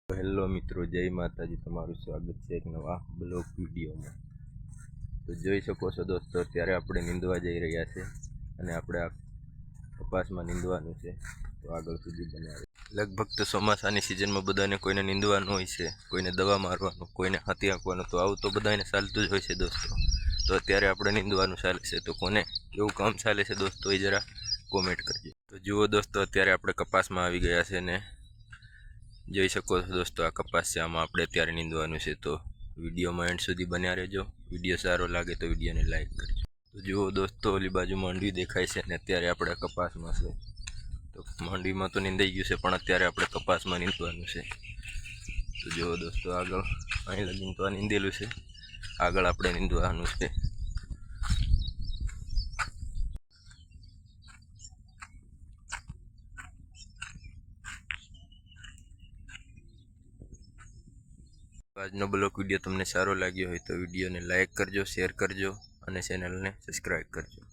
Hello મિત્રો, જય માતાજી. તમારું સ્વાગત છે એક નવા બ્લોગ વિડીયોમાં. તો જોઈ શકો છો દોસ્તો, અત્યારે આપણે નીંદવા જઈ રહ્યા છે અને આપણે આ કપાસમાં નીંદવાનું છે. તો આગળ સુધી બનાવે. લગભગ તો ચોમાસાની સિઝનમાં બધાને કોઈને નીંદવાનું હોય છે, કોઈને દવા મારવાનું, કોઈને હાથી આંકવાનું. તો આવું તો બધાને ચાલતું જ હોય છે દોસ્તો. તો અત્યારે આપણે નીંદવાનું ચાલે છે. તો કોને કેવું કામ ચાલે છે દોસ્તો એ જરા કોમેન્ટ કરજો. તો જુઓ દોસ્તો, અત્યારે આપણે કપાસમાં આવી ગયા છે ને જોઈ શકો છો દોસ્તો, આ કપાસ છે, આમાં આપણે અત્યારે નીંદવાનું છે. તો વિડીયોમાં એન્ડ સુધી બન્યા રહેજો. વિડીયો સારો લાગે તો વિડીયોને લાઈક કરજો. તો જુઓ દોસ્તો, ઓલી બાજુ માંડવી દેખાય છે ને અત્યારે આપણે કપાસમાં છે. તો માંડવીમાં તો નીંદાઈ ગયું છે, પણ અત્યારે આપણે કપાસમાં નીંદવાનું છે. તો જુઓ દોસ્તો, આગળ અહીં લગીને તો આ નીંદેલું છે, આગળ આપણે નીંદવાનું છે. આજનો બ્લોગ વિડીયો તમને સારો લાગ્યો હોય તો વિડીયોને લાઈક કરજો, શેર કરજો અને ચેનલને સબસ્ક્રાઈબ કરજો.